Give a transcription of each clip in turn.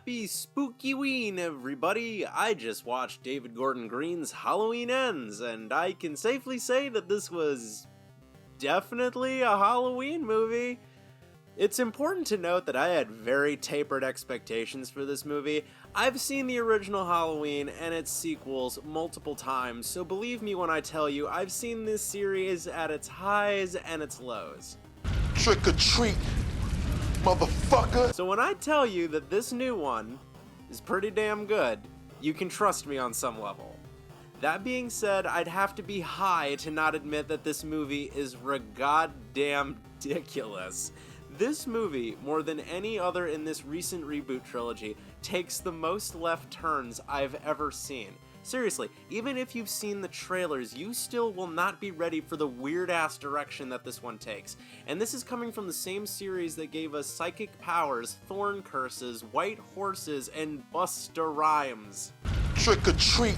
Happy Spookyween, everybody! I just watched David Gordon Green's Halloween Ends, and I can safely say that this was definitely a Halloween movie. It's important to note that I had very tapered expectations for this movie. I've seen the original Halloween and its sequels multiple times, so believe me when I tell you I've seen this series at its highs and its lows. Trick or treat, motherfucker! So when I tell you that this new one is pretty damn good, you can trust me on some level. That being said, I'd have to be high to not admit that this movie is goddamn ridiculous. This movie, more than any other in this recent reboot trilogy, takes the most left turns I've ever seen. Seriously, even if you've seen the trailers, you still will not be ready for the weird-ass direction that this one takes. And this is coming from the same series that gave us Psychic Powers, Thorn Curses, White Horses, and Busta Rhymes. Trick or treat,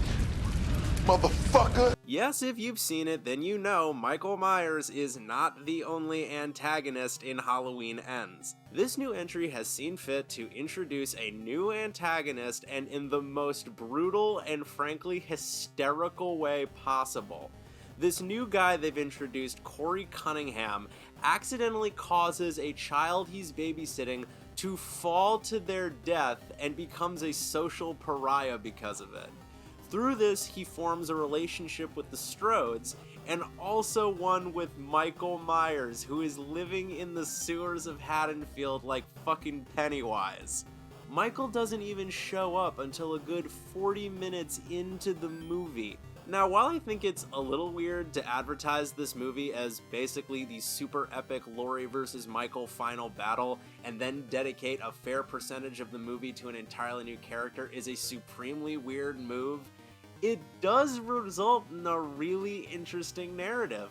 motherfucker! Yes, if you've seen it, then you know Michael Myers is not the only antagonist in Halloween Ends. This new entry has seen fit to introduce a new antagonist, and in the most brutal and frankly hysterical way possible. This new guy they've introduced, Corey Cunningham, accidentally causes a child he's babysitting to fall to their death and becomes a social pariah because of it. Through this, he forms a relationship with the Strodes, and also one with Michael Myers, who is living in the sewers of Haddonfield like fucking Pennywise. Michael doesn't even show up until a good 40 minutes into the movie. Now, while I think it's a little weird to advertise this movie as basically the super epic Laurie vs. Michael final battle, and then dedicate a fair percentage of the movie to an entirely new character is a supremely weird move, it does result in a really interesting narrative.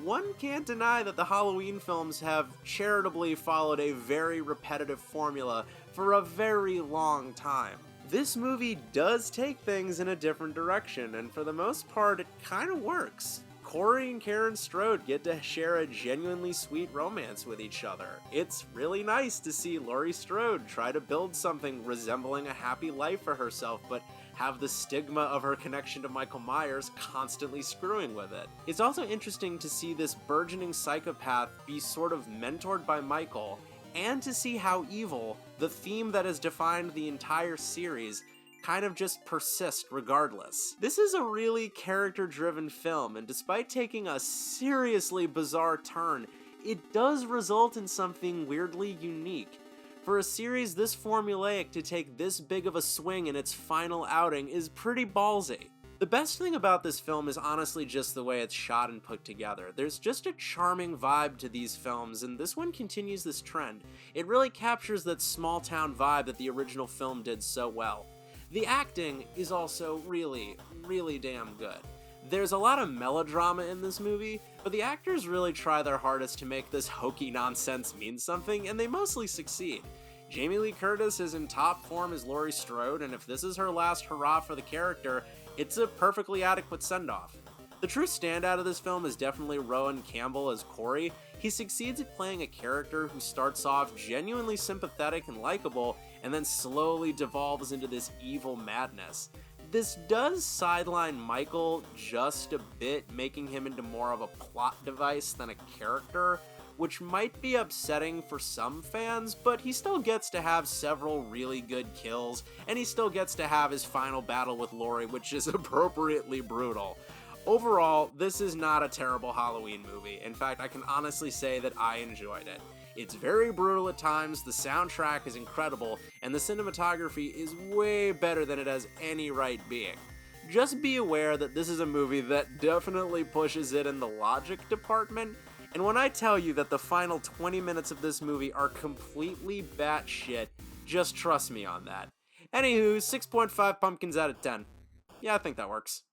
One can't deny that the Halloween films have charitably followed a very repetitive formula for a very long time. This movie does take things in a different direction, and for the most part, it kind of works. Corey and Karen Strode get to share a genuinely sweet romance with each other. It's really nice to see Laurie Strode try to build something resembling a happy life for herself, but have the stigma of her connection to Michael Myers constantly screwing with it. It's also interesting to see this burgeoning psychopath be sort of mentored by Michael, and to see how evil, the theme that has defined the entire series, kind of just persist regardless. This is a really character-driven film, and despite taking a seriously bizarre turn, it does result in something weirdly unique. For a series this formulaic to take this big of a swing in its final outing is pretty ballsy. The best thing about this film is honestly just the way it's shot and put together. There's just a charming vibe to these films, and this one continues this trend. It really captures that small town vibe that the original film did so well. The acting is also really, really damn good. There's a lot of melodrama in this movie, but the actors really try their hardest to make this hokey nonsense mean something, and they mostly succeed. Jamie Lee Curtis is in top form as Laurie Strode, and if this is her last hurrah for the character, it's a perfectly adequate send-off. The true standout of this film is definitely Rowan Campbell as Corey. He succeeds at playing a character who starts off genuinely sympathetic and likable, and then slowly devolves into this evil madness. This does sideline Michael just a bit, making him into more of a plot device than a character, which might be upsetting for some fans, but he still gets to have several really good kills, and he still gets to have his final battle with Laurie, which is appropriately brutal. Overall, this is not a terrible Halloween movie. In fact, I can honestly say that I enjoyed it. It's very brutal at times, the soundtrack is incredible, and the cinematography is way better than it has any right being. Just be aware that this is a movie that definitely pushes it in the logic department, and when I tell you that the final 20 minutes of this movie are completely batshit, just trust me on that. Anywho, 6.5 pumpkins out of 10. Yeah, I think that works.